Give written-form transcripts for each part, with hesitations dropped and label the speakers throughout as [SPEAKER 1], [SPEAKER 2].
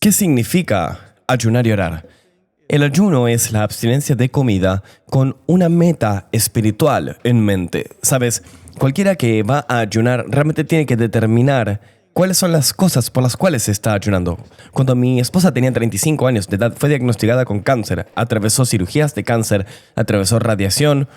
[SPEAKER 1] ¿Qué significa ayunar y orar? El ayuno es la abstinencia de comida con una meta espiritual en mente. ¿Sabes? Cualquiera que va a ayunar realmente tiene que determinar cuáles son las cosas por las cuales se está ayunando. Cuando mi esposa tenía 35 años de edad, fue diagnosticada con cáncer. Atravesó cirugías de cáncer, atravesó radiación,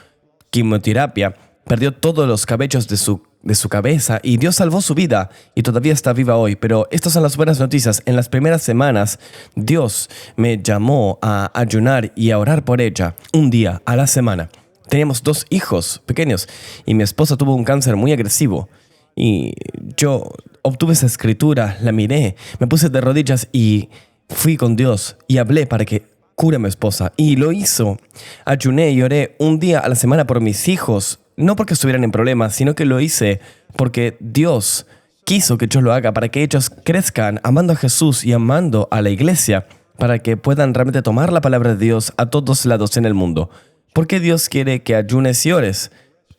[SPEAKER 1] quimioterapia, perdió todos los cabellos de su cabeza y Dios salvó su vida y todavía está viva hoy. Pero estas son las buenas noticias. En las primeras semanas, Dios me llamó a ayunar y a orar por ella un día a la semana. Teníamos 2 hijos pequeños y mi esposa tuvo un cáncer muy agresivo. Y yo obtuve esa escritura, la miré, me puse de rodillas y fui con Dios y hablé para que cure a mi esposa. Y lo hizo. Ayuné y oré un día a la semana por mis hijos. No porque estuvieran en problemas, sino que lo hice porque Dios quiso que yo lo haga para que ellos crezcan amando a Jesús y amando a la iglesia, para que puedan realmente tomar la palabra de Dios a todos lados en el mundo. ¿Por qué Dios quiere que ayunes y ores?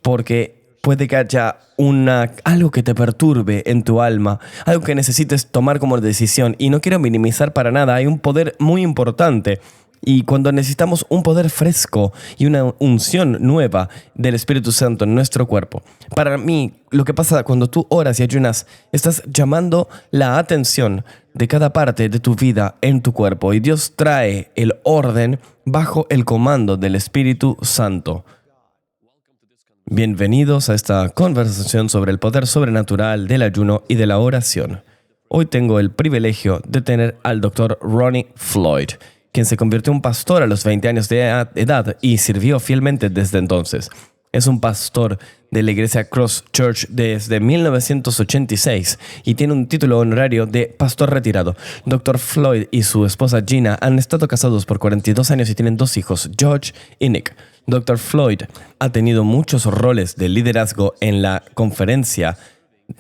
[SPEAKER 1] Porque puede que haya algo que te perturbe en tu alma, algo que necesites tomar como decisión. Y no quiero minimizar para nada, hay un poder muy importante. Y cuando necesitamos un poder fresco y una unción nueva del Espíritu Santo en nuestro cuerpo. Para mí, lo que pasa cuando tú oras y ayunas, estás llamando la atención de cada parte de tu vida en tu cuerpo. Y Dios trae el orden bajo el comando del Espíritu Santo. Bienvenidos a esta conversación sobre el poder sobrenatural del ayuno y de la oración. Hoy tengo el privilegio de tener al Dr. Ronnie Floyd, quien se convirtió en pastor a los 20 años de edad y sirvió fielmente desde entonces. Es un pastor de la iglesia Cross Church desde 1986 y tiene un título honorario de pastor retirado. Dr. Floyd y su esposa Gina han estado casados por 42 años y tienen 2 hijos, George y Nick. Dr. Floyd ha tenido muchos roles de liderazgo en la conferencia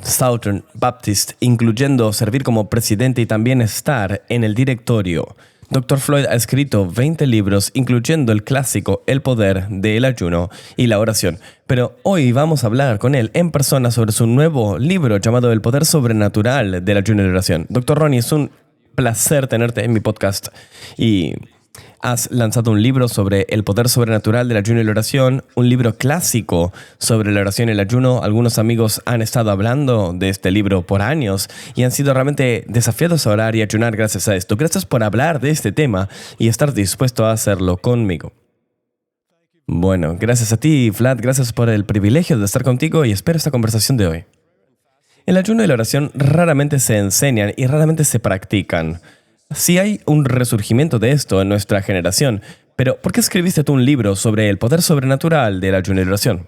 [SPEAKER 1] Southern Baptist, incluyendo servir como presidente y también estar en el directorio. Dr. Floyd ha escrito 20 libros, incluyendo el clásico El poder del ayuno y la oración. Pero hoy vamos a hablar con él en persona sobre su nuevo libro llamado El poder sobrenatural del ayuno y la oración. Dr. Ronnie, es un placer tenerte en mi podcast. Y has lanzado un libro sobre el poder sobrenatural del ayuno y la oración, un libro clásico sobre la oración y el ayuno. Algunos amigos han estado hablando de este libro por años y han sido realmente desafiados a orar y ayunar gracias a esto. Gracias por hablar de este tema y estar dispuesto a hacerlo conmigo. Bueno, gracias a ti, Vlad. Gracias por el privilegio de estar contigo y espero esta conversación de hoy. El ayuno y la oración raramente se enseñan y raramente se practican. Sí hay un resurgimiento de esto en nuestra generación, pero ¿por qué escribiste tú un libro sobre el poder sobrenatural de la ayuno y la oración?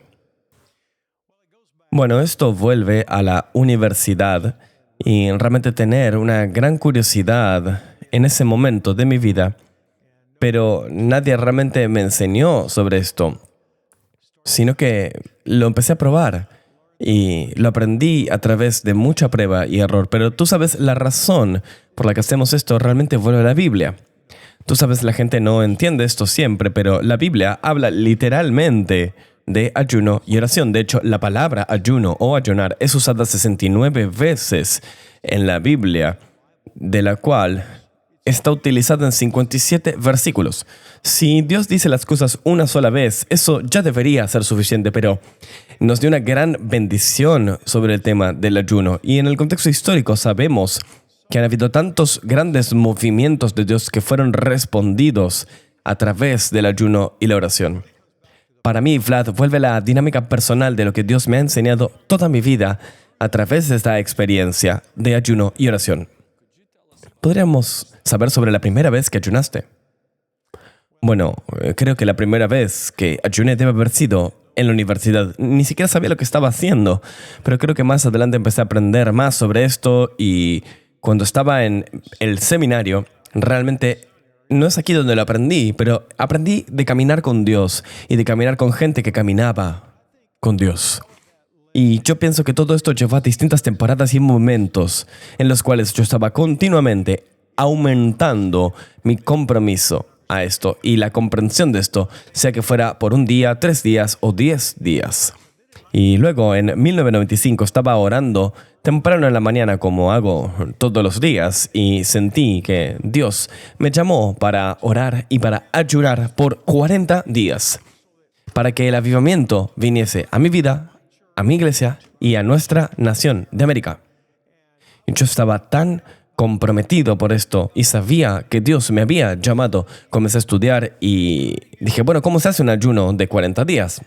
[SPEAKER 1] Bueno, esto vuelve a la universidad y realmente tener una gran curiosidad en ese momento de mi vida, pero nadie realmente me enseñó sobre esto, sino que lo empecé a probar. Y lo aprendí a través de mucha prueba y error. Pero tú sabes, la razón por la que hacemos esto realmente vuelve a la Biblia. Tú sabes, la gente no entiende esto siempre, pero la Biblia habla literalmente de ayuno y oración. De hecho, la palabra ayuno o ayunar es usada 69 veces en la Biblia, de la cual está utilizada en 57 versículos. Si Dios dice las cosas una sola vez, eso ya debería ser suficiente, pero nos dio una gran bendición sobre el tema del ayuno. Y en el contexto histórico sabemos que han habido tantos grandes movimientos de Dios que fueron respondidos a través del ayuno y la oración. Para mí, Vlad, vuelve la dinámica personal de lo que Dios me ha enseñado toda mi vida a través de esta experiencia de ayuno y oración. ¿Podríamos saber sobre la primera vez que ayunaste? Bueno, creo que la primera vez que ayuné debe haber sido en la universidad. Ni siquiera sabía lo que estaba haciendo, pero creo que más adelante empecé a aprender más sobre esto y cuando estaba en el seminario, realmente no es aquí donde lo aprendí, pero aprendí de caminar con Dios y de caminar con gente que caminaba con Dios. Y yo pienso que todo esto llevó a distintas temporadas y momentos en los cuales yo estaba continuamente aumentando mi compromiso a esto y la comprensión de esto, sea que fuera por un día, 3 días o 10 días. Y luego en 1995 estaba orando temprano en la mañana como hago todos los días y sentí que Dios me llamó para orar y para ayunar por 40 días para que el avivamiento viniese a mi vida, a mi iglesia y a nuestra nación de América. Y yo estaba tan comprometido por esto y sabía que Dios me había llamado. Comencé a estudiar y dije, bueno, ¿cómo se hace un ayuno de 40 días?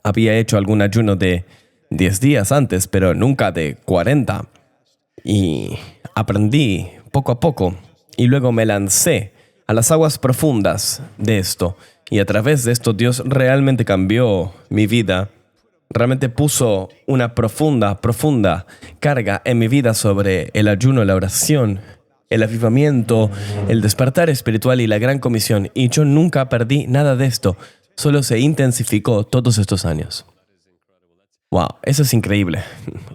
[SPEAKER 1] Había hecho algún ayuno de 10 días antes, pero nunca de 40. Y aprendí poco a poco y luego me lancé a las aguas profundas de esto. Y a través de esto Dios realmente cambió mi vida. Realmente puso una profunda carga en mi vida sobre el ayuno, la oración, el avivamiento, el despertar espiritual y la gran comisión. Y yo nunca perdí nada de esto. Solo se intensificó todos estos años. Wow, eso es increíble.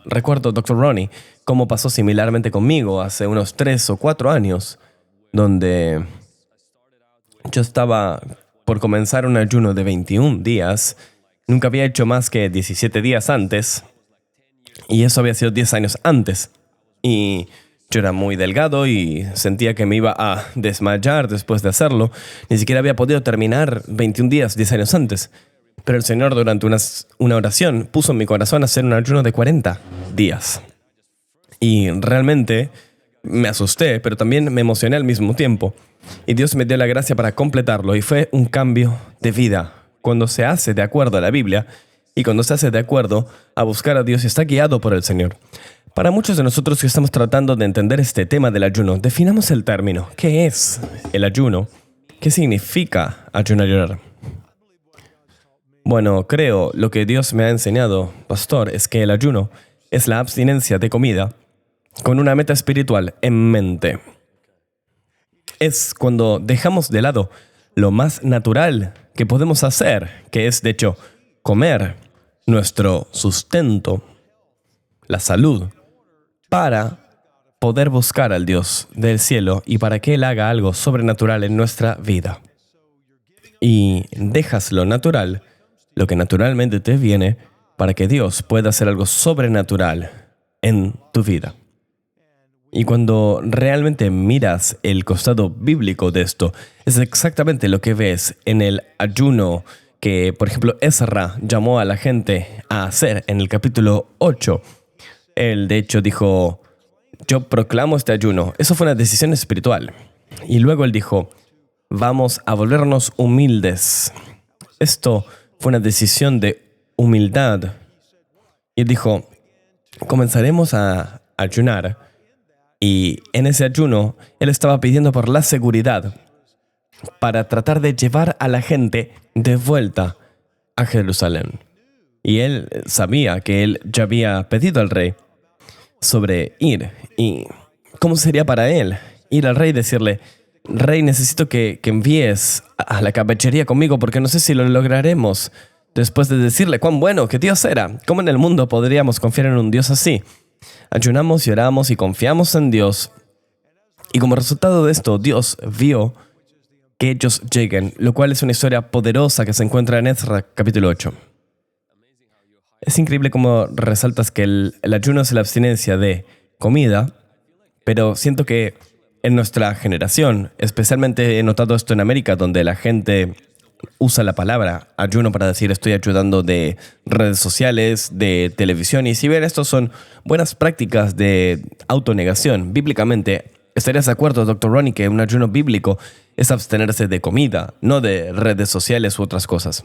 [SPEAKER 1] Recuerdo, Dr. Ronnie, cómo pasó similarmente conmigo hace unos 3 o 4 años, donde yo estaba por comenzar un ayuno de 21 días. Nunca había hecho más que 17 días antes, y eso había sido 10 años antes. Y yo era muy delgado y sentía que me iba a desmayar después de hacerlo. Ni siquiera había podido terminar 21 días 10 años antes. Pero el Señor durante una oración puso en mi corazón hacer un ayuno de 40 días. Y realmente me asusté, pero también me emocioné al mismo tiempo. Y Dios me dio la gracia para completarlo y fue un cambio de vida. Cuando se hace de acuerdo a la Biblia y cuando se hace de acuerdo a buscar a Dios y está guiado por el Señor. Para muchos de nosotros que estamos tratando de entender este tema del ayuno, definamos el término. ¿Qué es el ayuno? ¿Qué significa ayunar y orar? Bueno, creo lo que Dios me ha enseñado, pastor, es que el ayuno es la abstinencia de comida con una meta espiritual en mente. Es cuando dejamos de lado lo más natural que podemos hacer, que es, de hecho, comer nuestro sustento, la salud, para poder buscar al Dios del cielo y para que Él haga algo sobrenatural en nuestra vida. Y dejas lo natural, lo que naturalmente te viene, para que Dios pueda hacer algo sobrenatural en tu vida. Y cuando realmente miras el costado bíblico de esto, es exactamente lo que ves en el ayuno que, por ejemplo, Ezra llamó a la gente a hacer en el capítulo 8. Él, de hecho, dijo, yo proclamo este ayuno. Eso fue una decisión espiritual. Y luego él dijo, vamos a volvernos humildes. Esto fue una decisión de humildad. Y él dijo, comenzaremos a ayunar. Y en ese ayuno, él estaba pidiendo por la seguridad para tratar de llevar a la gente de vuelta a Jerusalén. Y él sabía que él ya había pedido al rey sobre ir. ¿Y cómo sería para él ir al rey y decirle, rey, necesito que envíes a la caballería conmigo porque no sé si lo lograremos? Después de decirle cuán bueno que Dios era, ¿cómo en el mundo podríamos confiar en un Dios así? Ayunamos y oramos y confiamos en Dios. Y como resultado de esto, Dios vio que ellos lleguen, lo cual es una historia poderosa que se encuentra en Ezra capítulo 8. Es increíble cómo resaltas que el ayuno es la abstinencia de comida, pero siento que en nuestra generación, especialmente he notado esto en América, donde la gente usa la palabra ayuno para decir estoy ayudando de redes sociales, de televisión. Y si bien estos son buenas prácticas de autonegación, bíblicamente, ¿estarías de acuerdo, Dr. Ronnie, que un ayuno bíblico es abstenerse de comida, no de redes sociales u otras cosas?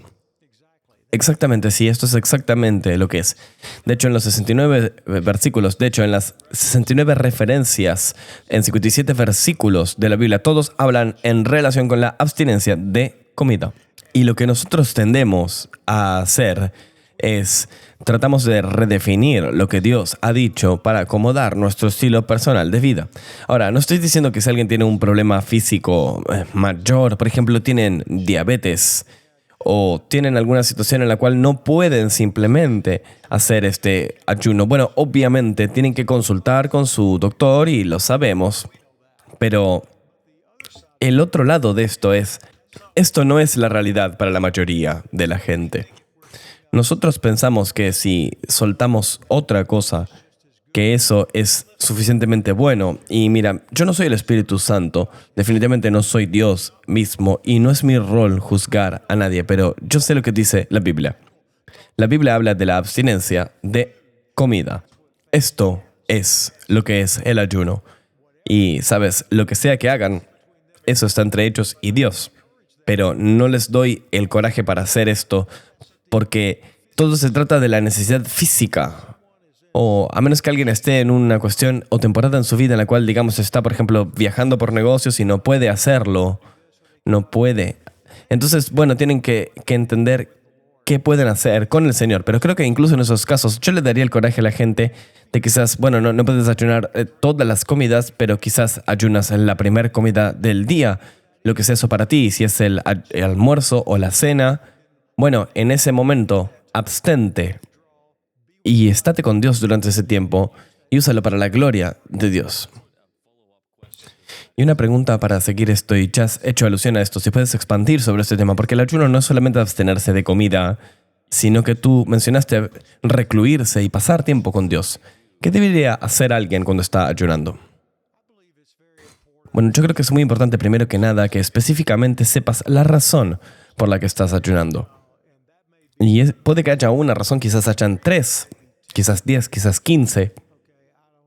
[SPEAKER 1] Exactamente, sí, esto es exactamente lo que es. De hecho, en los 69 versículos, en las 69 referencias, en 57 versículos de la Biblia, todos hablan en relación con la abstinencia de comida. Y lo que nosotros tendemos a hacer es, tratamos de redefinir lo que Dios ha dicho para acomodar nuestro estilo personal de vida. Ahora, no estoy diciendo que si alguien tiene un problema físico mayor, por ejemplo, tienen diabetes, o tienen alguna situación en la cual no pueden simplemente hacer este ayuno. Bueno, obviamente tienen que consultar con su doctor y lo sabemos, pero el otro lado de esto no es la realidad para la mayoría de la gente. Nosotros pensamos que si soltamos otra cosa, que eso es suficientemente bueno. Y mira, yo no soy el Espíritu Santo, definitivamente no soy Dios mismo y no es mi rol juzgar a nadie, pero yo sé lo que dice la Biblia. La Biblia habla de la abstinencia de comida. Esto es lo que es el ayuno. Y, sabes, lo que sea que hagan, eso está entre ellos y Dios. Pero no les doy el coraje para hacer esto porque todo se trata de la necesidad física. O a menos que alguien esté en una cuestión o temporada en su vida en la cual, digamos, está, por ejemplo, viajando por negocios y no puede hacerlo. No puede. Entonces, bueno, tienen que entender qué pueden hacer con el Señor. Pero creo que incluso en esos casos yo le daría el coraje a la gente de quizás, bueno, no puedes ayunar todas las comidas, pero quizás ayunas en la primera comida del día, lo que sea eso para ti, si es el almuerzo o la cena. Bueno, en ese momento, abstente y estate con Dios durante ese tiempo y úsalo para la gloria de Dios. Y una pregunta para seguir esto, y ya has hecho alusión a esto, si puedes expandir sobre este tema, porque el ayuno no es solamente abstenerse de comida, sino que tú mencionaste recluirse y pasar tiempo con Dios. ¿Qué debería hacer alguien cuando está ayunando? Bueno, yo creo que es muy importante primero que nada que específicamente sepas la razón por la que estás ayunando. Y puede que haya una razón, quizás hayan 3, quizás 10, quizás 15.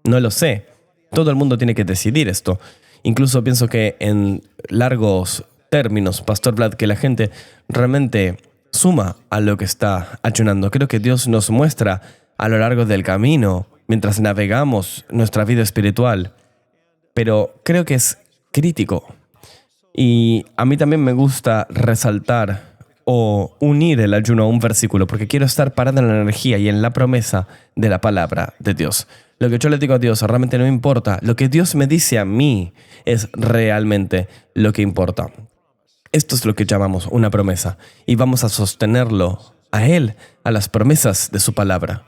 [SPEAKER 1] No lo sé. Todo el mundo tiene que decidir esto. Incluso pienso que en largos términos, Pastor Vlad, que la gente realmente suma a lo que está ayunando. Creo que Dios nos muestra a lo largo del camino, mientras navegamos nuestra vida espiritual. Pero creo que es crítico. Y a mí también me gusta resaltar o unir el ayuno a un versículo, porque quiero estar parado en la energía y en la promesa de la palabra de Dios. Lo que yo le digo a Dios realmente no importa. Lo que Dios me dice a mí es realmente lo que importa. Esto es lo que llamamos una promesa y vamos a sostenerlo a Él, a las promesas de su palabra.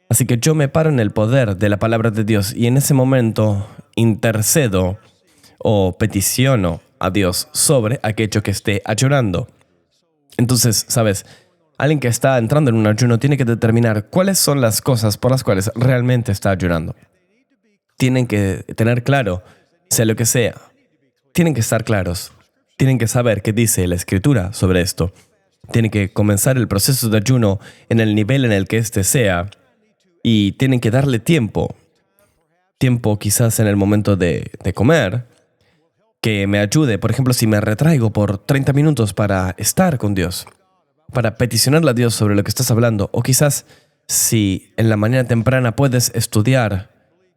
[SPEAKER 1] Así que yo me paro en el poder de la palabra de Dios y en ese momento intercedo o peticiono a Dios sobre aquello que esté ayunando. Entonces, ¿sabes? Alguien que está entrando en un ayuno tiene que determinar cuáles son las cosas por las cuales realmente está ayunando. Tienen que tener claro, sea lo que sea. Tienen que estar claros. Tienen que saber qué dice la Escritura sobre esto. Tienen que comenzar el proceso de ayuno en el nivel en el que éste sea. Y tienen que darle tiempo. Tiempo quizás en el momento de comer, que me ayude. Por ejemplo, si me retraigo por 30 minutos para estar con Dios, para peticionarle a Dios sobre lo que estás hablando, o quizás si en la mañana temprana puedes estudiar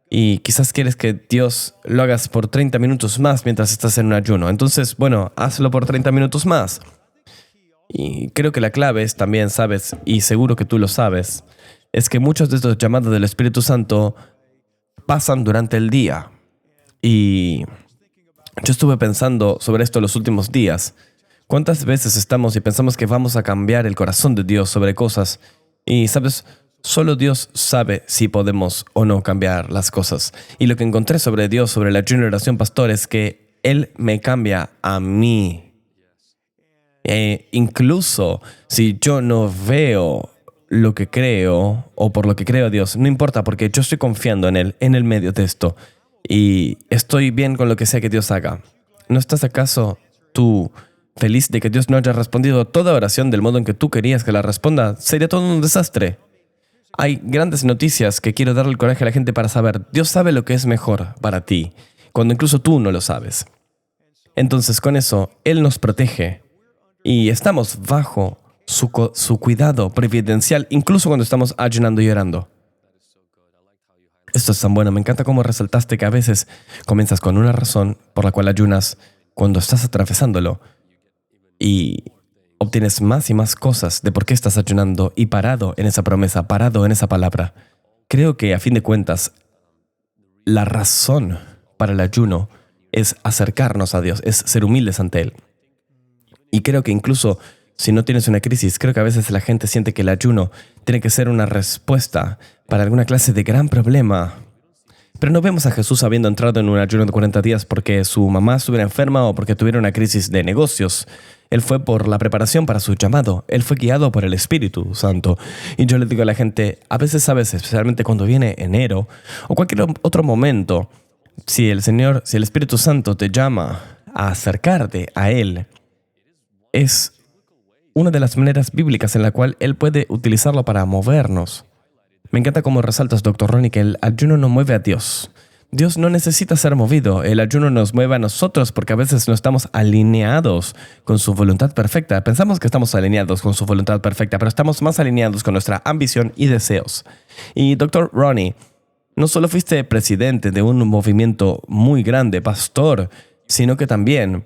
[SPEAKER 1] y quizás quieres que Dios lo hagas por 30 minutos más mientras estás en un ayuno. Entonces, bueno, hazlo por 30 minutos más. Y creo que la clave es también, sabes, y seguro que tú lo sabes, es que muchos de estos llamados del Espíritu Santo pasan durante el día. Y yo estuve pensando sobre esto los últimos días. ¿Cuántas veces estamos y pensamos que vamos a cambiar el corazón de Dios sobre cosas? Y, ¿sabes? Solo Dios sabe si podemos o no cambiar las cosas. Y lo que encontré sobre Dios, sobre la ayuno y oración, pastor, es que Él me cambia a mí. Incluso si yo no veo lo que creo o por lo que creo a Dios, no importa porque yo estoy confiando en Él, en el medio de esto. Y estoy bien con lo que sea que Dios haga. ¿No estás acaso tú feliz de que Dios no haya respondido toda oración del modo en que tú querías que la responda? Sería todo un desastre. Hay grandes noticias que quiero darle el coraje a la gente para saber. Dios sabe lo que es mejor para ti, cuando incluso tú no lo sabes. Entonces, con eso, Él nos protege y estamos bajo su cuidado providencial, incluso cuando estamos ayunando y orando. Esto es tan bueno. Me encanta cómo resaltaste que a veces comienzas con una razón por la cual ayunas cuando estás atravesándolo y obtienes más y más cosas de por qué estás ayunando y parado en esa promesa, parado en esa palabra. Creo que a fin de cuentas, la razón para el ayuno es acercarnos a Dios, es ser humildes ante Él. Y creo que incluso si no tienes una crisis, creo que a veces la gente siente que el ayuno tiene que ser una respuesta para alguna clase de gran problema. Pero no vemos a Jesús habiendo entrado en un ayuno de 40 días porque su mamá estuviera enferma o porque tuviera una crisis de negocios. Él fue por la preparación para su llamado. Él fue guiado por el Espíritu Santo. Y yo le digo a la gente, a veces, sabes, especialmente cuando viene enero o cualquier otro momento, si el Espíritu Santo te llama a acercarte a Él, es una de las maneras bíblicas en la cual Él puede utilizarlo para movernos. Me encanta cómo resaltas, Dr. Ronnie, que el ayuno no mueve a Dios. Dios no necesita ser movido. El ayuno nos mueve a nosotros porque a veces no estamos alineados con su voluntad perfecta. Pensamos que estamos alineados con su voluntad perfecta, pero estamos más alineados con nuestra ambición y deseos. Y Dr. Ronnie, no solo fuiste presidente de un movimiento muy grande, pastor, sino que también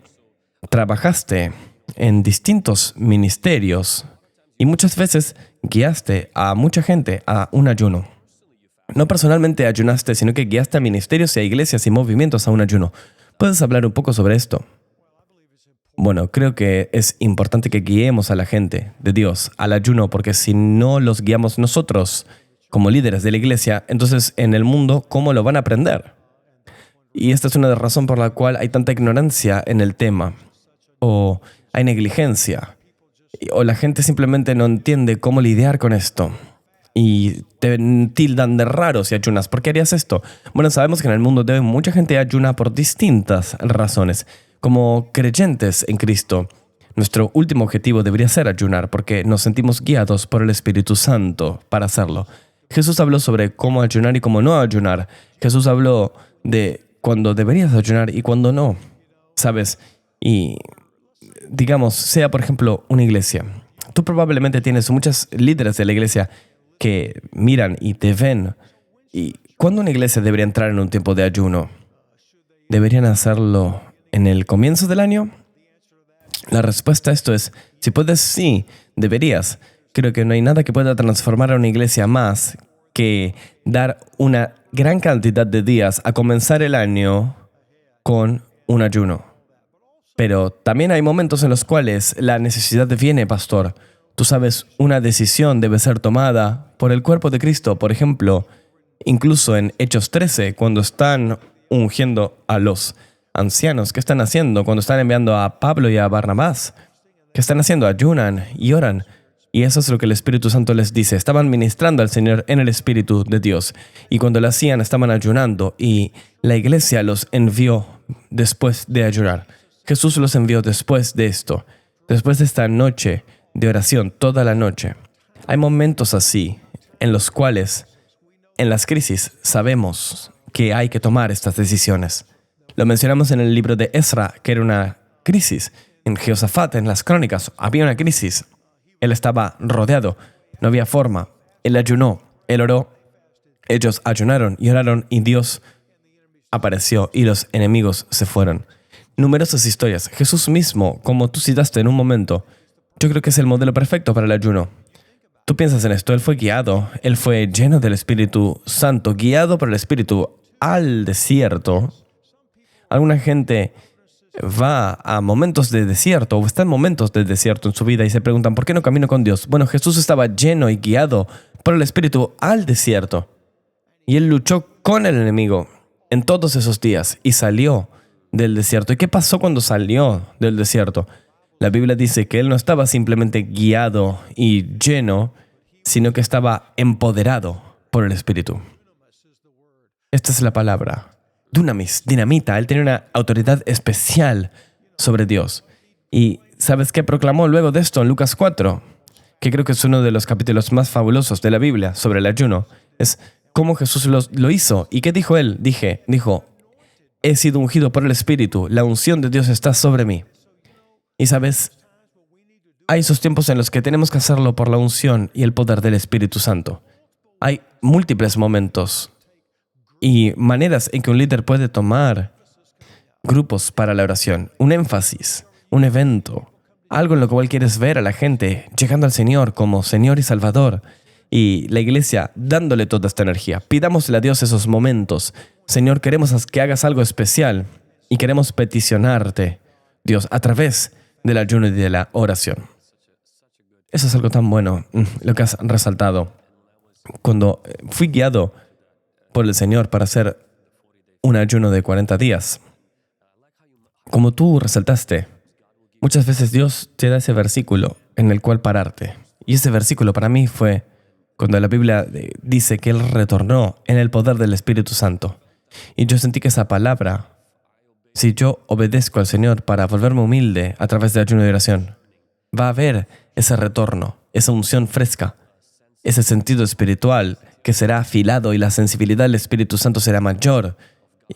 [SPEAKER 1] trabajaste en distintos ministerios y muchas veces guiaste a mucha gente a un ayuno. No personalmente ayunaste, sino que guiaste a ministerios y a iglesias y movimientos a un ayuno. ¿Puedes hablar un poco sobre esto? Bueno, creo que es importante que guiemos a la gente de Dios al ayuno, porque si no los guiamos nosotros como líderes de la iglesia, entonces en el mundo, ¿cómo lo van a aprender? Y esta es una razón por la cual hay tanta ignorancia en el tema, o hay negligencia, o la gente simplemente no entiende cómo lidiar con esto. Y te tildan de raro si ayunas. ¿Por qué harías esto? Bueno, sabemos que en el mundo de hoy mucha gente ayuna por distintas razones. Como creyentes en Cristo, nuestro último objetivo debería ser ayunar porque nos sentimos guiados por el Espíritu Santo para hacerlo. Jesús habló sobre cómo ayunar y cómo no ayunar. Jesús habló de cuándo deberías ayunar y cuándo no. ¿Sabes? Y digamos, sea por ejemplo una iglesia. Tú probablemente tienes muchos líderes de la iglesia que miran y te ven. ¿Y cuándo una iglesia debería entrar en un tiempo de ayuno? ¿Deberían hacerlo en el comienzo del año? La respuesta a esto es, si puedes, sí, deberías. Creo que no hay nada que pueda transformar a una iglesia más que dar una gran cantidad de días a comenzar el año con un ayuno. Pero también hay momentos en los cuales la necesidad viene, pastor. Tú sabes, una decisión debe ser tomada por el cuerpo de Cristo. Por ejemplo, incluso en Hechos 13, cuando están ungiendo a los ancianos, ¿qué están haciendo? Cuando están enviando a Pablo y a Barnabás, ¿qué están haciendo? Ayunan y oran. Y eso es lo que el Espíritu Santo les dice. Estaban ministrando al Señor en el Espíritu de Dios. Y cuando lo hacían, estaban ayunando. Y la iglesia los envió después de ayunar. Jesús los envió después de esto. Después de esta noche de oración, toda la noche. Hay momentos así, en los cuales, en las crisis, sabemos que hay que tomar estas decisiones. Lo mencionamos en el libro de Ezra, que era una crisis. En Jehoshafat, en las crónicas, había una crisis. Él estaba rodeado, no había forma. Él ayunó, él oró. Ellos ayunaron y oraron y Dios apareció y los enemigos se fueron. Numerosas historias. Jesús mismo, como tú citaste en un momento, yo creo que es el modelo perfecto para el ayuno. Tú piensas en esto, Él fue guiado, Él fue lleno del Espíritu Santo, guiado por el Espíritu al desierto. Alguna gente va a momentos de desierto o está en momentos de desierto en su vida y se preguntan, ¿por qué no camino con Dios? Bueno, Jesús estaba lleno y guiado por el Espíritu al desierto. Y Él luchó con el enemigo en todos esos días y salió del desierto. ¿Y qué pasó cuando salió del desierto? La Biblia dice que Él no estaba simplemente guiado y lleno, sino que estaba empoderado por el Espíritu. Esta es la palabra. Dunamis, dinamita. Él tenía una autoridad especial sobre Dios. ¿Y sabes qué proclamó luego de esto en Lucas 4? Que creo que es uno de los capítulos más fabulosos de la Biblia sobre el ayuno. Es cómo Jesús lo hizo. ¿Y qué dijo Él? Dijo, he sido ungido por el Espíritu. La unción de Dios está sobre mí. Y sabes, hay esos tiempos en los que tenemos que hacerlo por la unción y el poder del Espíritu Santo. Hay múltiples momentos y maneras en que un líder puede tomar grupos para la oración, un énfasis, un evento, algo en lo cual quieres ver a la gente llegando al Señor como Señor y Salvador, y la iglesia dándole toda esta energía. Pidámosle a Dios esos momentos. Señor, queremos que hagas algo especial y queremos peticionarte, Dios, a través del ayuno y de la oración. Eso es algo tan bueno, lo que has resaltado. Cuando fui guiado por el Señor para hacer un ayuno de 40 días, como tú resaltaste, Muchas veces Dios te da ese versículo en el cual pararte. Y ese versículo para mí fue cuando la Biblia dice que Él retornó en el poder del Espíritu Santo. Y yo sentí que esa palabra, si yo obedezco al Señor para volverme humilde a través de ayuno y oración, va a haber ese retorno, esa unción fresca, ese sentido espiritual que será afilado y la sensibilidad del Espíritu Santo será mayor.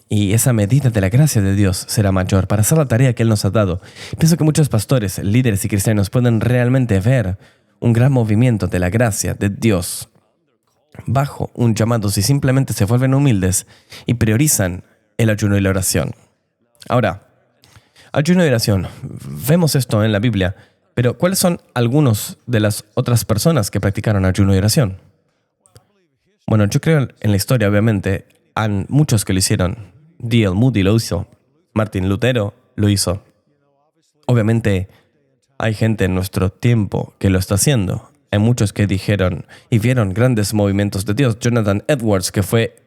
[SPEAKER 1] Y esa medida de la gracia de Dios será mayor para hacer la tarea que Él nos ha dado. Pienso que muchos pastores, líderes y cristianos pueden realmente ver un gran movimiento de la gracia de Dios bajo un llamado si simplemente se vuelven humildes y priorizan el ayuno y la oración. Ahora, ayuno y oración. Vemos esto en la Biblia, pero ¿cuáles son algunos de las otras personas que practicaron ayuno y oración? Bueno, yo creo en la historia, obviamente, hay muchos que lo hicieron. D.L. Moody lo hizo. Martín Lutero lo hizo. Obviamente, hay gente en nuestro tiempo que lo está haciendo. Hay muchos que dijeron y vieron grandes movimientos de Dios. Jonathan Edwards, que fue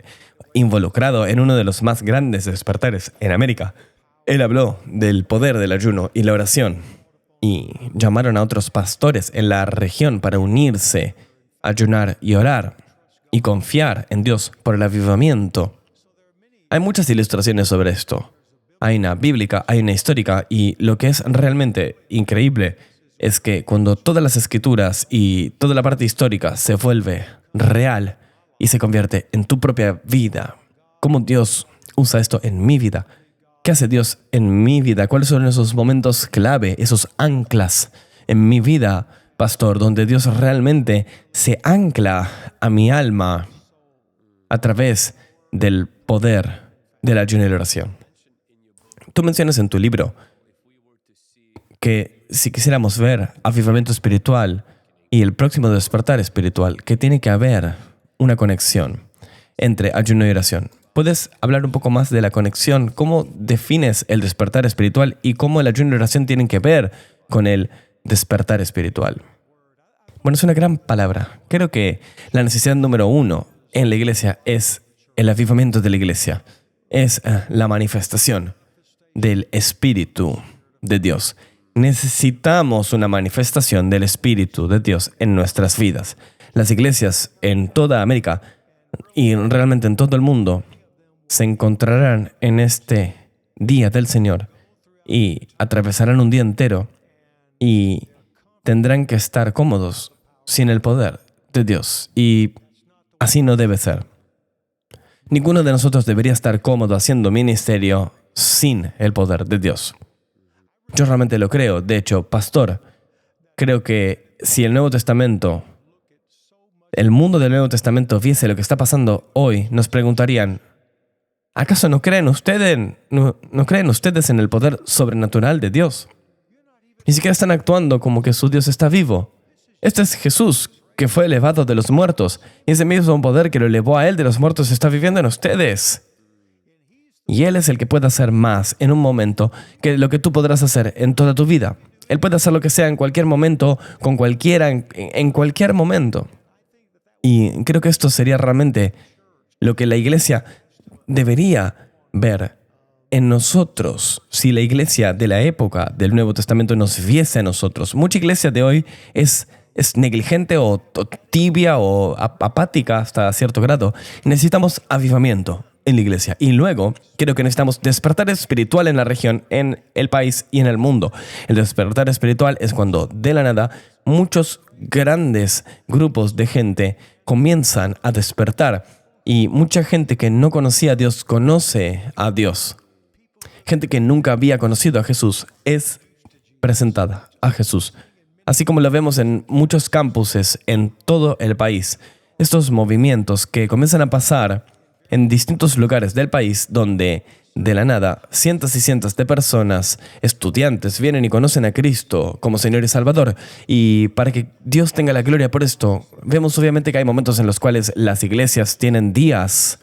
[SPEAKER 1] involucrado en uno de los más grandes despertares en América. Él habló del poder del ayuno y la oración. Y llamaron a otros pastores en la región para unirse, ayunar y orar. Y confiar en Dios por el avivamiento. Hay muchas ilustraciones sobre esto. Hay una bíblica, hay una histórica, y lo que es realmente increíble es que cuando todas las escrituras y toda la parte histórica se vuelve real y se convierte en tu propia vida, ¿cómo Dios usa esto en mi vida? ¿Qué hace Dios en mi vida? ¿Cuáles son esos momentos clave, esos anclas en mi vida, pastor, donde Dios realmente se ancla a mi alma a través del poder de la ayuno y la oración? Tú mencionas en tu libro que si quisiéramos ver avivamiento espiritual y el próximo despertar espiritual, que tiene que haber una conexión entre ayuno y oración. ¿Puedes hablar un poco más de la conexión? ¿Cómo defines el despertar espiritual y cómo el ayuno y oración tienen que ver con el despertar espiritual? Bueno, es una gran palabra. Creo que la necesidad número 1 en la iglesia es el avivamiento de la iglesia. Es la manifestación del Espíritu de Dios. Necesitamos una manifestación del Espíritu de Dios en nuestras vidas. Las iglesias en toda América y realmente en todo el mundo se encontrarán en este día del Señor y atravesarán un día entero y tendrán que estar cómodos sin el poder de Dios. Y así no debe ser. Ninguno de nosotros debería estar cómodo haciendo ministerio sin el poder de Dios. Yo realmente lo creo. De hecho, pastor, creo que si el Nuevo Testamento, el mundo del Nuevo Testamento viese lo que está pasando hoy, nos preguntarían, ¿acaso no creen ustedes en el poder sobrenatural de Dios? Ni siquiera están actuando como que su Dios está vivo. Este es Jesús, que fue elevado de los muertos, y ese mismo poder que lo elevó a Él de los muertos está viviendo en ustedes. Y Él es el que puede hacer más en un momento que lo que tú podrás hacer en toda tu vida. Él puede hacer lo que sea en cualquier momento, con cualquiera, en cualquier momento. Y creo que esto sería realmente lo que la iglesia debería ver en nosotros. Si la iglesia de la época del Nuevo Testamento nos viese a nosotros. Mucha iglesia de hoy es negligente o tibia o apática hasta cierto grado. Necesitamos avivamiento en la iglesia. Y luego, creo que necesitamos despertar espiritual en la región, en el país y en el mundo. El despertar espiritual es cuando, de la nada, muchos grandes grupos de gente comienzan a despertar. Y mucha gente que no conocía a Dios conoce a Dios. Gente que nunca había conocido a Jesús es presentada a Jesús. Así como lo vemos en muchos campuses en todo el país. Estos movimientos que comienzan a pasar en distintos lugares del país donde, de la nada, cientos y cientos de personas, estudiantes, vienen y conocen a Cristo como Señor y Salvador. Y para que Dios tenga la gloria por esto, vemos obviamente que hay momentos en los cuales las iglesias tienen días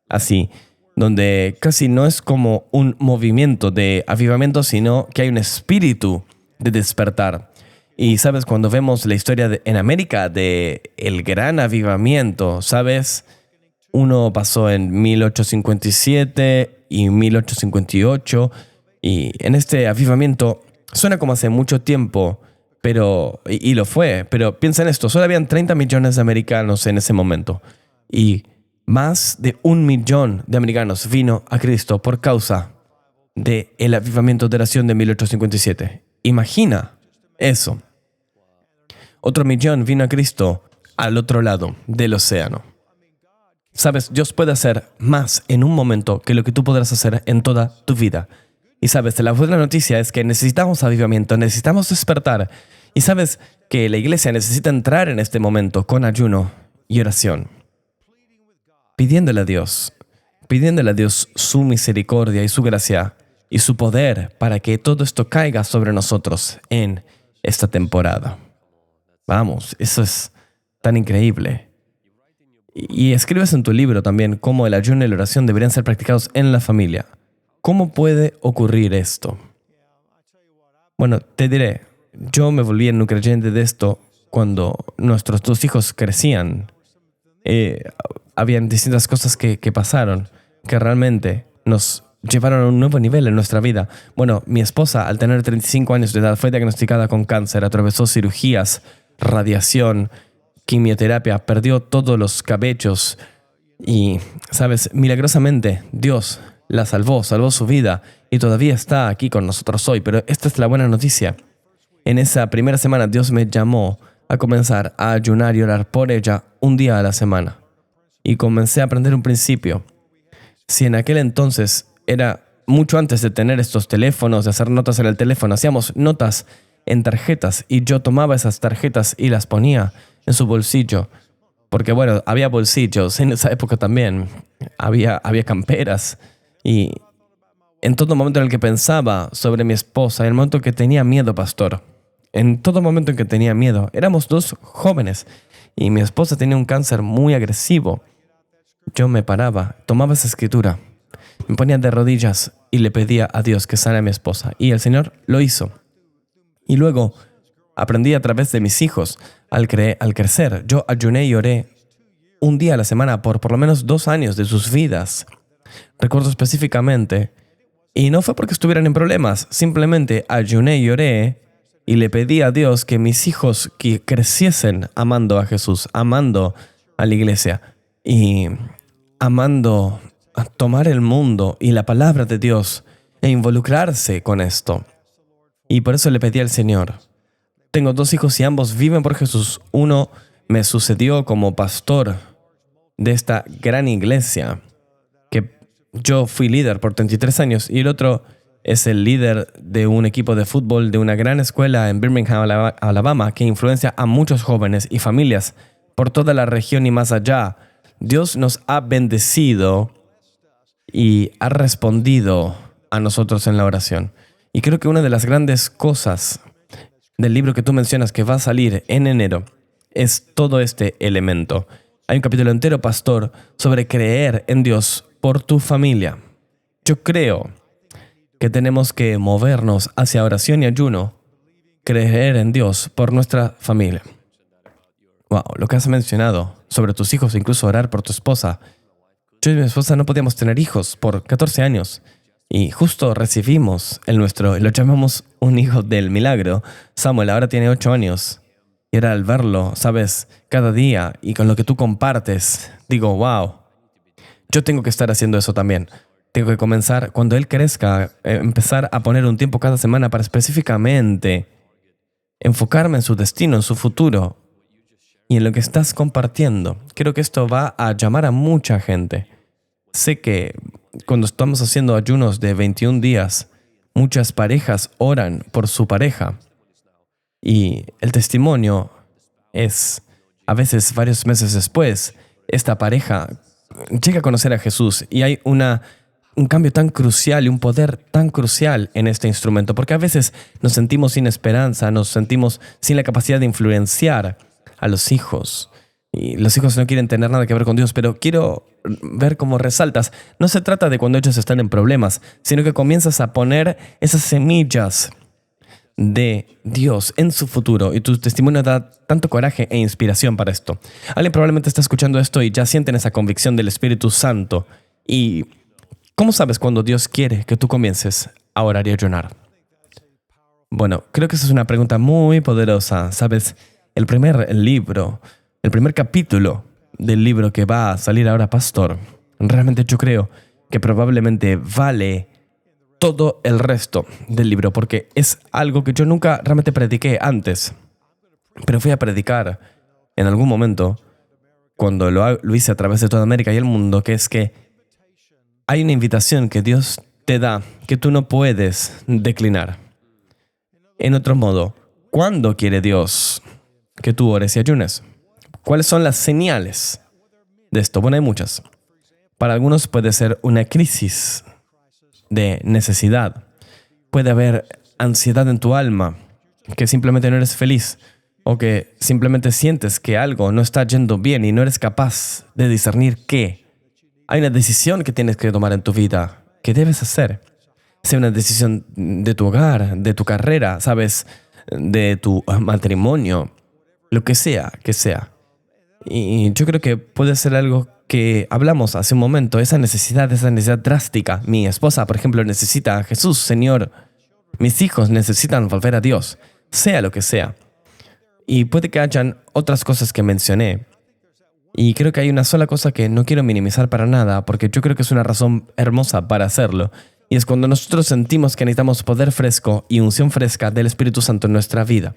[SPEAKER 1] así, donde casi no es como un movimiento de avivamiento, sino que hay un espíritu de despertar. Y sabes, cuando vemos la historia en América de el gran avivamiento, ¿sabes? Uno pasó en 1857 y 1858, y en este avivamiento Suena como hace mucho tiempo, y lo fue, pero piensa en esto, solo habían 30 millones de americanos en ese momento. Y más de 1 millón de americanos vino a Cristo por causa del avivamiento de oración de 1857. Imagina eso. Otro 1 millón vino a Cristo al otro lado del océano. Sabes, Dios puede hacer más en un momento que lo que tú podrás hacer en toda tu vida. Y sabes, la buena noticia es que necesitamos avivamiento, necesitamos despertar. Y sabes que la iglesia necesita entrar en este momento con ayuno y oración, pidiéndole a Dios su misericordia y su gracia y su poder para que todo esto caiga sobre nosotros en esta temporada. Vamos, eso es tan increíble. Y escribes en tu libro también cómo el ayuno y la oración deberían ser practicados en la familia. ¿Cómo puede ocurrir esto? Bueno, te diré, yo me volví en un creyente de esto cuando nuestros 2 hijos crecían. Habían distintas cosas que pasaron que realmente nos llevaron a un nuevo nivel en nuestra vida. Bueno, mi esposa, al tener 35 años de edad, fue diagnosticada con cáncer, atravesó cirugías, radiación, quimioterapia, perdió todos los cabellos y, ¿sabes? Milagrosamente, Dios la salvó su vida y todavía está aquí con nosotros hoy. Pero esta es la buena noticia. En esa primera semana, Dios me llamó a comenzar a ayunar y orar por ella un día a la semana. Y comencé a aprender un principio. Si en aquel entonces era mucho antes de tener estos teléfonos, de hacer notas en el teléfono, hacíamos notas en tarjetas y yo tomaba esas tarjetas y las ponía en su bolsillo. Porque bueno, había bolsillos en esa época también. Había camperas. Y en todo momento en el que pensaba sobre mi esposa, en el momento en que tenía miedo, pastor, en todo momento en que tenía miedo, éramos 2 jóvenes y mi esposa tenía un cáncer muy agresivo. Yo me paraba, tomaba esa escritura, me ponía de rodillas y le pedía a Dios que sane a mi esposa. Y el Señor lo hizo. Y luego aprendí a través de mis hijos al crecer. Yo ayuné y oré un día a la semana por lo menos 2 años de sus vidas. Recuerdo específicamente, y no fue porque estuvieran en problemas, simplemente ayuné y oré y le pedí a Dios que mis hijos que creciesen amando a Jesús, amando a la iglesia y amando a tomar el mundo y la palabra de Dios e involucrarse con esto. Y por eso le pedí al Señor. Tengo 2 hijos y ambos viven por Jesús. Uno me sucedió como pastor de esta gran iglesia, que yo fui líder por 33 años, y el otro es el líder de un equipo de fútbol de una gran escuela en Birmingham, Alabama, que influencia a muchos jóvenes y familias por toda la región y más allá. Dios nos ha bendecido y ha respondido a nosotros en la oración. Y creo que una de las grandes cosas del libro que tú mencionas que va a salir en enero es todo este elemento. Hay un capítulo entero, pastor, sobre creer en Dios por tu familia. Yo creo que tenemos que movernos hacia oración y ayuno, creer en Dios por nuestra familia. Wow, lo que has mencionado sobre tus hijos, incluso orar por tu esposa. Yo y mi esposa no podíamos tener hijos por 14 años y justo recibimos el nuestro y lo llamamos un hijo del milagro. Samuel ahora tiene 8 años y era al verlo, sabes, cada día y con lo que tú compartes, digo, wow, yo tengo que estar haciendo eso también. Tengo que comenzar, cuando él crezca, empezar a poner un tiempo cada semana para específicamente enfocarme en su destino, en su futuro y en lo que estás compartiendo. Creo que esto va a llamar a mucha gente. Sé que cuando estamos haciendo ayunos de 21 días, muchas parejas oran por su pareja. Y el testimonio es, a veces varios meses después, esta pareja llega a conocer a Jesús y hay un cambio tan crucial y un poder tan crucial en este instrumento, porque a veces nos sentimos sin esperanza, nos sentimos sin la capacidad de influenciar a los hijos. Y los hijos no quieren tener nada que ver con Dios, pero quiero ver cómo resaltas. No se trata de cuando ellos están en problemas, sino que comienzas a poner esas semillas de Dios en su futuro y tu testimonio da tanto coraje e inspiración para esto. Alguien probablemente está escuchando esto y ya sienten esa convicción del Espíritu Santo. ¿Y cómo sabes cuando Dios quiere que tú comiences a orar y ayunar? Bueno, creo que esa es una pregunta muy poderosa. ¿Sabes? El primer libro, el primer capítulo del libro que va a salir ahora, Pastor, realmente yo creo que probablemente vale todo el resto del libro, porque es algo que yo nunca realmente prediqué antes, pero fui a predicar en algún momento, cuando lo hice a través de toda América y el mundo, que es que hay una invitación que Dios te da que tú no puedes declinar. En otro modo, ¿cuándo quiere Dios que tú ores y ayunes? ¿Cuáles son las señales de esto? Bueno, hay muchas. Para algunos puede ser una crisis de necesidad. Puede haber ansiedad en tu alma, que simplemente no eres feliz, o que simplemente sientes que algo no está yendo bien y no eres capaz de discernir qué. Hay una decisión que tienes que tomar en tu vida, que debes hacer. Sea una decisión de tu hogar, de tu carrera, ¿sabes? De tu matrimonio, lo que sea, que sea. Y yo creo que puede ser algo que hablamos hace un momento, esa necesidad drástica. Mi esposa, por ejemplo, necesita a Jesús, Señor. Mis hijos necesitan volver a Dios, sea lo que sea. Y puede que hayan otras cosas que mencioné. Y creo que hay una sola cosa que no quiero minimizar para nada, porque yo creo que es una razón hermosa para hacerlo. Y es cuando nosotros sentimos que necesitamos poder fresco y unción fresca del Espíritu Santo en nuestra vida.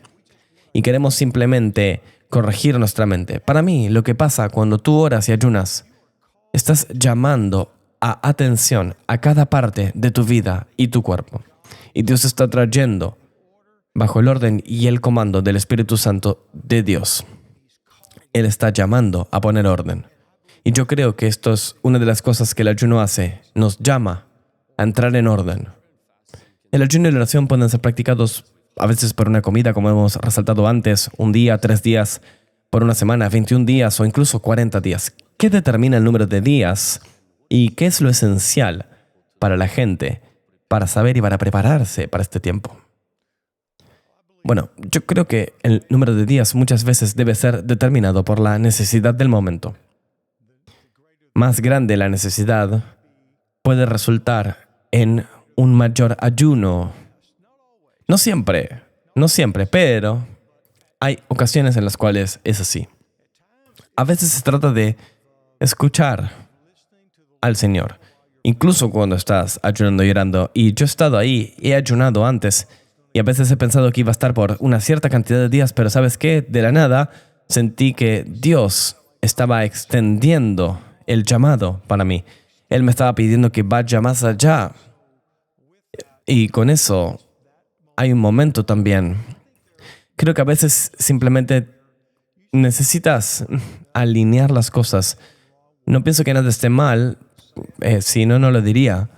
[SPEAKER 1] Y queremos simplemente corregir nuestra mente. Para mí, lo que pasa cuando tú oras y ayunas, estás llamando a atención a cada parte de tu vida y tu cuerpo. Y Dios está trayendo bajo el orden y el comando del Espíritu Santo de Dios. Él está llamando a poner orden. Y yo creo que esto es una de las cosas que el ayuno hace. Nos llama a entrar en orden. El ayuno y la oración pueden ser practicados a veces por una comida, como hemos resaltado antes, un día, 3 días, por una semana, 21 días o incluso 40 días. ¿Qué determina el número de días y qué es lo esencial para la gente para saber y para prepararse para este tiempo? Bueno, yo creo que el número de días muchas veces debe ser determinado por la necesidad del momento. Más grande la necesidad puede resultar en un mayor ayuno. No siempre, pero hay ocasiones en las cuales es así. A veces se trata de escuchar al Señor, incluso cuando estás ayunando y orando. Y yo he estado ahí, he ayunado antes, y a veces he pensado que iba a estar por una cierta cantidad de días, pero ¿sabes qué? De la nada sentí que Dios estaba extendiendo el llamado para mí. Él me estaba pidiendo que vaya más allá. Y con eso hay un momento también. Creo que a veces simplemente necesitas alinear las cosas. No pienso que nada esté mal, si no, no lo diría.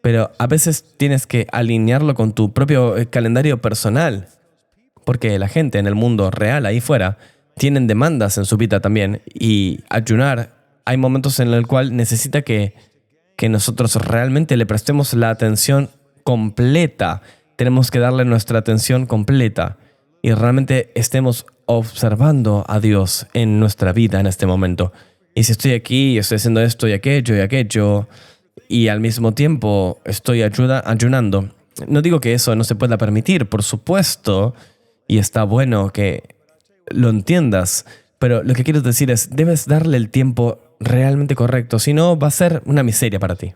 [SPEAKER 1] Pero a veces tienes que alinearlo con tu propio calendario personal. Porque la gente en el mundo real, ahí fuera, tienen demandas en su vida también. Y ayunar, hay momentos en los cuales necesita que nosotros realmente le prestemos la atención completa. Tenemos que darle nuestra atención completa. Y realmente estemos observando a Dios en nuestra vida en este momento. Y si estoy aquí, estoy haciendo esto y aquello, y al mismo tiempo estoy ayunando. No digo que eso no se pueda permitir, por supuesto, y está bueno que lo entiendas, pero lo que quiero decir es, debes darle el tiempo realmente correcto, si no va a ser una miseria para ti.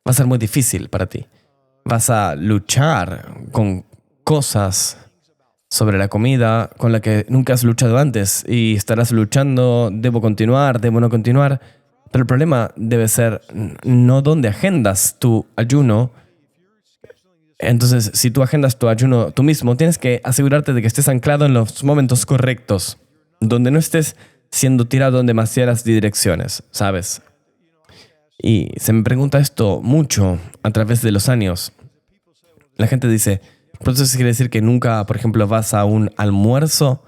[SPEAKER 1] Va a ser muy difícil para ti. Vas a luchar con cosas sobre la comida con la que nunca has luchado antes y estarás luchando, debo continuar, debo no continuar. Pero el problema debe ser no dónde agendas tu ayuno. Entonces, si tú agendas tu ayuno tú mismo, tienes que asegurarte de que estés anclado en los momentos correctos, donde no estés siendo tirado en demasiadas direcciones, ¿sabes? Y se me pregunta esto mucho a través de los años. La gente dice, ¿por eso quiere decir que nunca, por ejemplo, vas a un almuerzo?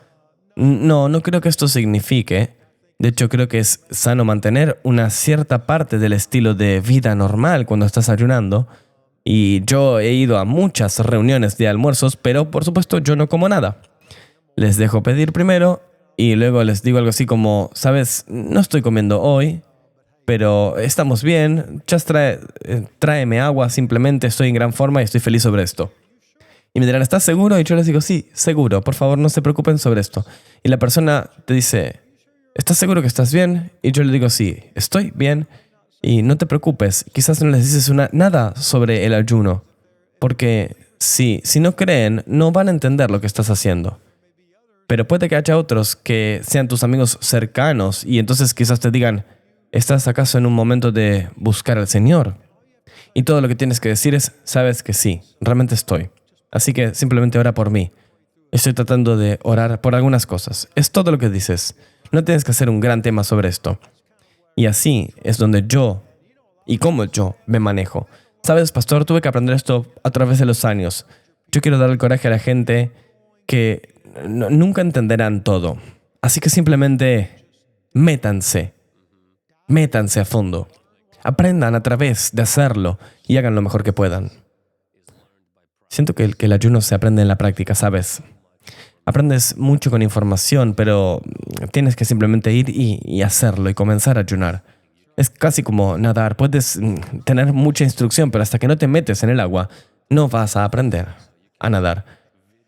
[SPEAKER 1] No, no creo que esto signifique. De hecho, creo que es sano mantener una cierta parte del estilo de vida normal cuando estás ayunando. Y yo he ido a muchas reuniones de almuerzos, pero por supuesto yo no como nada. Les dejo pedir primero y luego les digo algo así como, ¿sabes? No estoy comiendo hoy, pero estamos bien. Just tráeme agua, simplemente estoy en gran forma y estoy feliz sobre esto. Y me dirán, ¿estás seguro? Y yo les digo, sí, seguro. Por favor, no se preocupen sobre esto. Y la persona te dice, ¿estás seguro que estás bien? Y yo le digo, sí, estoy bien. Y no te preocupes. Quizás no les dices nada sobre el ayuno. Porque si no creen, no van a entender lo que estás haciendo. Pero puede que haya otros que sean tus amigos cercanos y entonces quizás te digan, ¿estás acaso en un momento de buscar al Señor? Y todo lo que tienes que decir es, sabes que sí, realmente estoy. Así que simplemente ora por mí. Estoy tratando de orar por algunas cosas. Es todo lo que dices. No tienes que hacer un gran tema sobre esto. Y así es donde yo y cómo yo me manejo. Sabes, pastor, tuve que aprender esto a través de los años. Yo quiero dar el coraje a la gente que nunca entenderán todo. Así que simplemente métanse. Métanse a fondo. Aprendan a través de hacerlo y hagan lo mejor que puedan. Siento que el ayuno se aprende en la práctica, ¿sabes? Aprendes mucho con información, pero tienes que simplemente ir y hacerlo y comenzar a ayunar. Es casi como nadar. Puedes tener mucha instrucción, pero hasta que no te metes en el agua, no vas a aprender a nadar.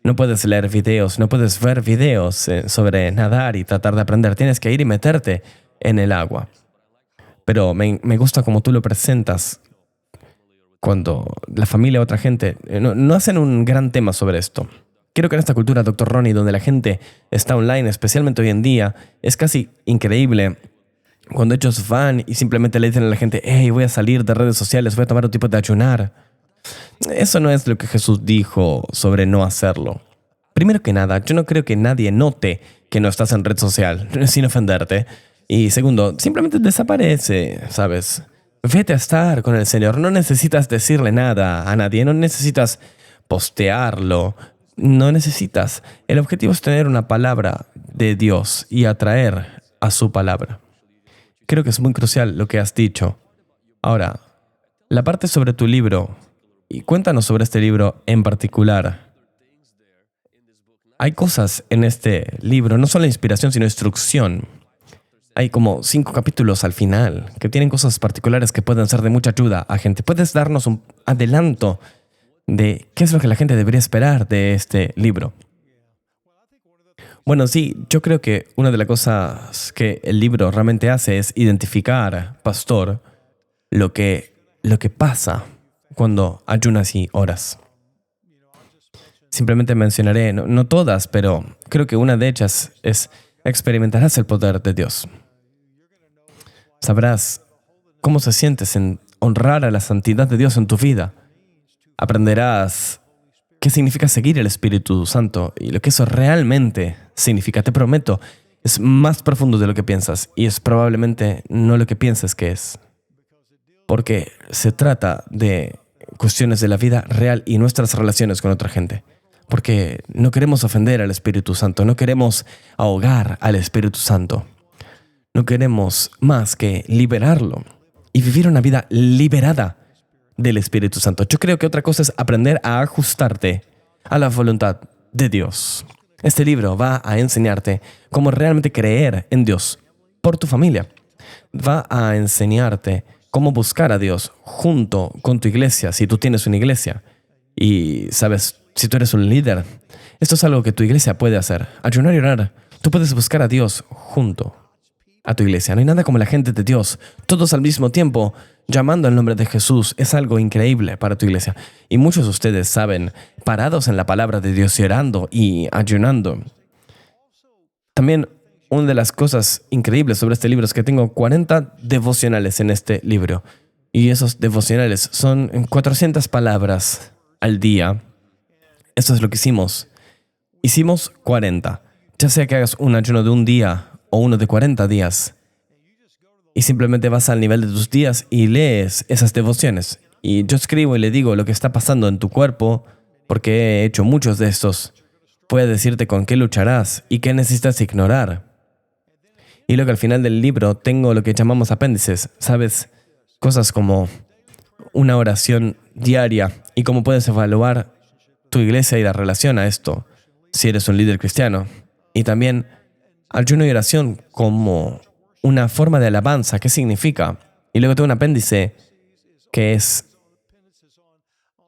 [SPEAKER 1] No puedes leer videos, no puedes ver videos sobre nadar y tratar de aprender. Tienes que ir y meterte en el agua. Pero me gusta cómo tú lo presentas cuando la familia o otra gente no hacen un gran tema sobre esto. Creo que en esta cultura, Dr. Ronnie, donde la gente está online, especialmente hoy en día, es casi increíble cuando ellos van y simplemente le dicen a la gente, hey, voy a salir de redes sociales, voy a tomar un tipo de ayunar. Eso no es lo que Jesús dijo sobre no hacerlo. Primero que nada, yo no creo que nadie note que no estás en red social, sin ofenderte. Y segundo, simplemente desaparece, ¿sabes? Vete a estar con el Señor. No necesitas decirle nada a nadie, no necesitas postearlo. No necesitas. El objetivo es tener una palabra de Dios y atraer a su palabra. Creo que es muy crucial lo que has dicho. Ahora, la parte sobre tu libro, y cuéntanos sobre este libro en particular. Hay cosas en este libro, no solo inspiración, sino instrucción. Hay como 5 capítulos al final que tienen cosas particulares que pueden ser de mucha ayuda a gente. ¿Puedes darnos un adelanto de qué es lo que la gente debería esperar de este libro? Bueno, sí, yo creo que una de las cosas que el libro realmente hace es identificar, pastor, lo que pasa cuando ayunas y oras. Simplemente mencionaré, no todas, pero creo que una de ellas es experimentarás el poder de Dios. Sabrás cómo se sientes en honrar a la santidad de Dios en tu vida. Aprenderás qué significa seguir el Espíritu Santo y lo que eso realmente significa. Te prometo, es más profundo de lo que piensas y es probablemente no lo que piensas que es. Porque se trata de cuestiones de la vida real y nuestras relaciones con otra gente. Porque no queremos ofender al Espíritu Santo, no queremos ahogar al Espíritu Santo. No queremos más que liberarlo y vivir una vida liberada del Espíritu Santo. Yo creo que otra cosa es aprender a ajustarte a la voluntad de Dios. Este libro va a enseñarte cómo realmente creer en Dios por tu familia. Va a enseñarte cómo buscar a Dios junto con tu iglesia, si tú tienes una iglesia. Y, sabes, si tú eres un líder, esto es algo que tu iglesia puede hacer. Ayunar y orar. Tú puedes buscar a Dios junto a tu iglesia. No hay nada como la gente de Dios, todos al mismo tiempo, llamando al nombre de Jesús. Es algo increíble para tu iglesia. Y muchos de ustedes saben, parados en la palabra de Dios y orando y ayunando. También una de las cosas increíbles sobre este libro es que tengo 40 devocionales en este libro. Y esos devocionales son 400 palabras al día. Eso es lo que hicimos. Hicimos 40. Ya sea que hagas un ayuno de un día o uno de 40 días. Y simplemente vas al nivel de tus días y lees esas devociones. Y yo escribo y le digo lo que está pasando en tu cuerpo, porque he hecho muchos de estos. Voy a decirte con qué lucharás y qué necesitas ignorar. Y luego al final del libro tengo lo que llamamos apéndices. ¿Sabes? Cosas como una oración diaria y cómo puedes evaluar tu iglesia y la relación a esto, si eres un líder cristiano. Y también ayuno y oración como una forma de alabanza. ¿Qué significa? Y luego tengo un apéndice que es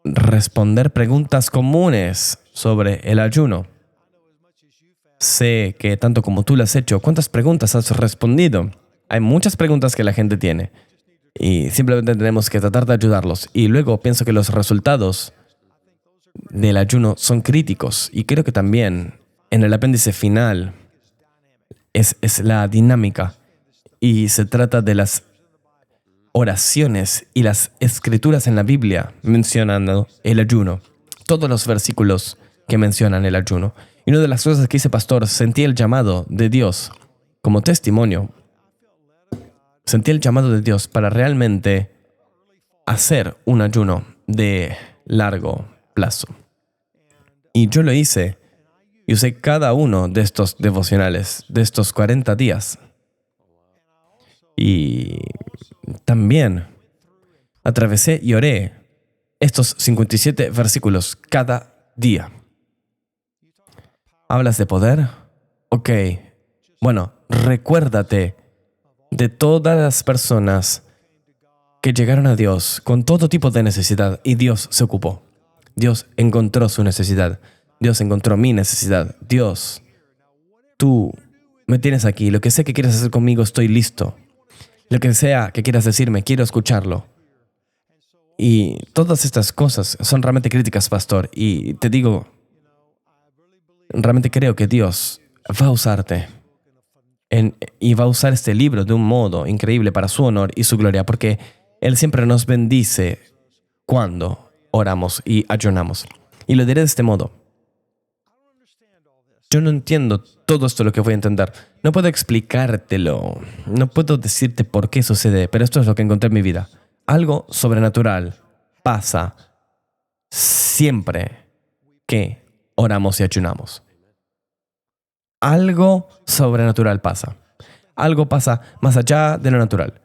[SPEAKER 1] responder preguntas comunes sobre el ayuno. Sé que tanto como tú lo has hecho, ¿cuántas preguntas has respondido? Hay muchas preguntas que la gente tiene y simplemente tenemos que tratar de ayudarlos. Y luego pienso que los resultados del ayuno son críticos y creo que también en el apéndice final es la dinámica y se trata de las oraciones y las escrituras en la Biblia mencionando el ayuno. Todos los versículos que mencionan el ayuno. Y una de las cosas que dice pastor, sentí el llamado de Dios como testimonio. Sentí el llamado de Dios para realmente hacer un ayuno de largo plazo. Y yo lo hice. Y usé cada uno de estos devocionales, de estos 40 días. Y también atravesé y oré estos 57 versículos cada día. ¿Hablas de poder? Ok. Bueno, recuérdate de todas las personas que llegaron a Dios con todo tipo de necesidad y Dios se ocupó. Dios encontró su necesidad. Dios encontró mi necesidad. Dios, tú me tienes aquí. Lo que sé que quieres hacer conmigo, estoy listo. Lo que sea que quieras decirme, quiero escucharlo. Y todas estas cosas son realmente críticas, pastor. Y te digo, realmente creo que Dios va a usarte y va a usar este libro de un modo increíble para su honor y su gloria, porque Él siempre nos bendice cuando oramos y ayunamos. Y lo diré de este modo. Yo no entiendo todo esto lo que voy a entender. No puedo explicártelo. No puedo decirte por qué sucede, pero esto es lo que encontré en mi vida. Algo sobrenatural pasa siempre que oramos y ayunamos. Algo sobrenatural pasa. Algo pasa más allá de lo natural.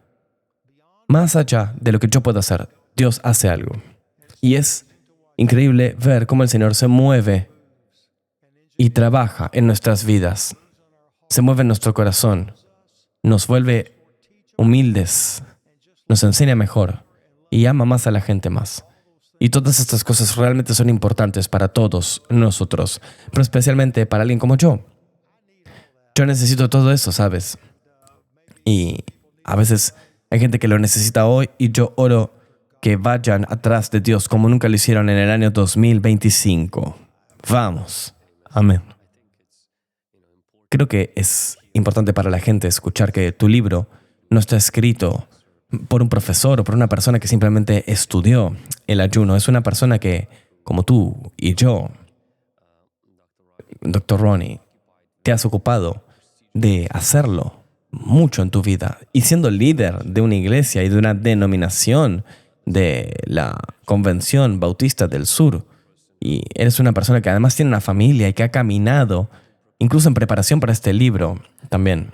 [SPEAKER 1] Más allá de lo que yo puedo hacer. Dios hace algo. Y es increíble ver cómo el Señor se mueve y trabaja en nuestras vidas. Se mueve en nuestro corazón. Nos vuelve humildes. Nos enseña mejor. Y ama más a la gente más. Y todas estas cosas realmente son importantes para todos nosotros. Pero especialmente para alguien como yo. Yo necesito todo eso, ¿sabes? Y a veces hay gente que lo necesita hoy y yo oro que vayan atrás de Dios como nunca lo hicieron en el año 2025. Vamos. Amén. Creo que es importante para la gente escuchar que tu libro no está escrito por un profesor o por una persona que simplemente estudió el ayuno. Es una persona que, como tú y yo, Dr. Ronnie, te has ocupado de hacerlo mucho en tu vida y siendo líder de una iglesia y de una denominación de la Convención Bautista del Sur. Y eres una persona que además tiene una familia y que ha caminado, incluso en preparación para este libro también.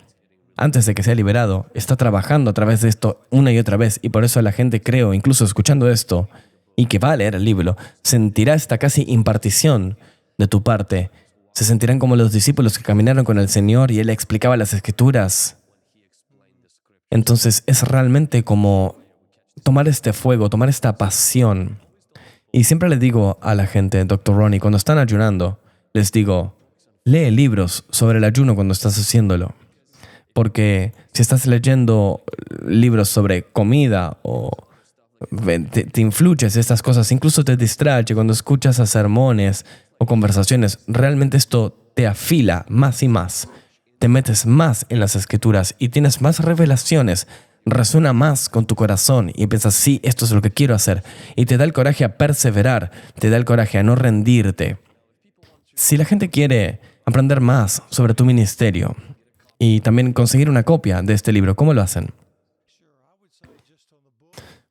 [SPEAKER 1] Antes de que sea liberado, está trabajando a través de esto una y otra vez. Y por eso la gente, creo, incluso escuchando esto, y que va a leer el libro, sentirá esta casi impartición de tu parte. Se sentirán como los discípulos que caminaron con el Señor y Él explicaba las Escrituras. Entonces es realmente como tomar este fuego, tomar esta pasión. Y siempre le digo a la gente, Dr. Ronnie, cuando están ayunando, les digo, lee libros sobre el ayuno cuando estás haciéndolo. Porque si estás leyendo libros sobre comida o te influyes estas cosas, incluso te distrae cuando escuchas a sermones o conversaciones, realmente esto te afila más y más. Te metes más en las Escrituras y tienes más revelaciones. Resuena más con tu corazón y piensas, sí, esto es lo que quiero hacer. Y te da el coraje a perseverar, te da el coraje a no rendirte. Si la gente quiere aprender más sobre tu ministerio y también conseguir una copia de este libro, ¿cómo lo hacen?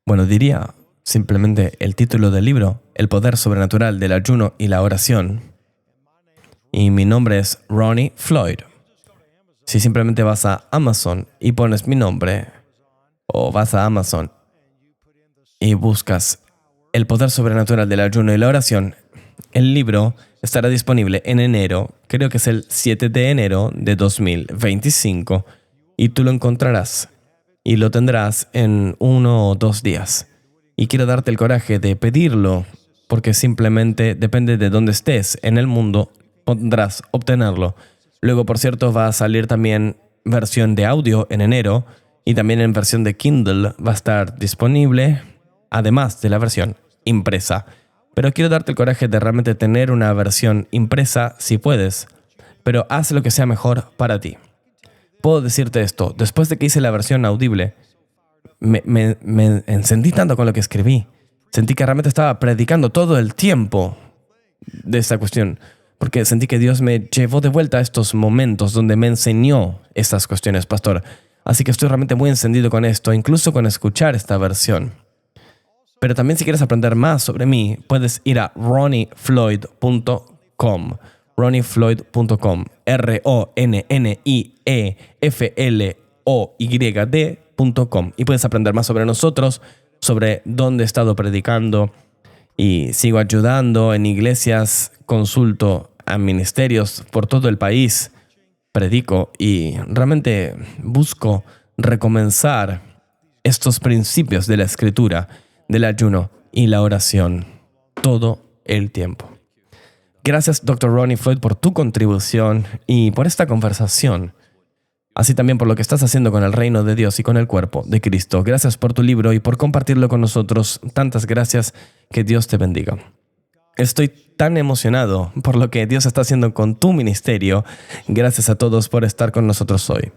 [SPEAKER 1] Bueno, diría simplemente el título del libro, El poder sobrenatural del ayuno y la oración. Y mi nombre es Ronnie Floyd. Si simplemente vas a Amazon y pones mi nombre, o vas a Amazon y buscas El poder sobrenatural del ayuno y la oración, el libro estará disponible en enero, creo que es el 7 de enero de 2025, y tú lo encontrarás y lo tendrás en 1 o 2 días. Y quiero darte el coraje de pedirlo porque simplemente depende de dónde estés en el mundo, podrás obtenerlo. Luego, por cierto, va a salir también versión de audio en enero y también en versión de Kindle va a estar disponible, además de la versión impresa. Pero quiero darte el coraje de realmente tener una versión impresa si puedes, pero haz lo que sea mejor para ti. Puedo decirte esto, después de que hice la versión audible, me encendí tanto con lo que escribí. Sentí que realmente estaba predicando todo el tiempo de esta cuestión, porque sentí que Dios me llevó de vuelta a estos momentos donde me enseñó estas cuestiones, pastor. Así que estoy realmente muy encendido con esto, incluso con escuchar esta versión. Pero también si quieres aprender más sobre mí, puedes ir a ronniefloyd.com. ronniefloyd.com. ronniefloyd.com. Y puedes aprender más sobre nosotros, sobre dónde he estado predicando y sigo ayudando en iglesias, consulto a ministerios por todo el país, predico y realmente busco recomenzar estos principios de la escritura, del ayuno y la oración todo el tiempo. Gracias, Dr. Ronnie Floyd, por tu contribución y por esta conversación. Así también por lo que estás haciendo con el reino de Dios y con el cuerpo de Cristo. Gracias por tu libro y por compartirlo con nosotros. Tantas gracias. Que Dios te bendiga. Estoy tan emocionado por lo que Dios está haciendo con tu ministerio. Gracias a todos por estar con nosotros hoy.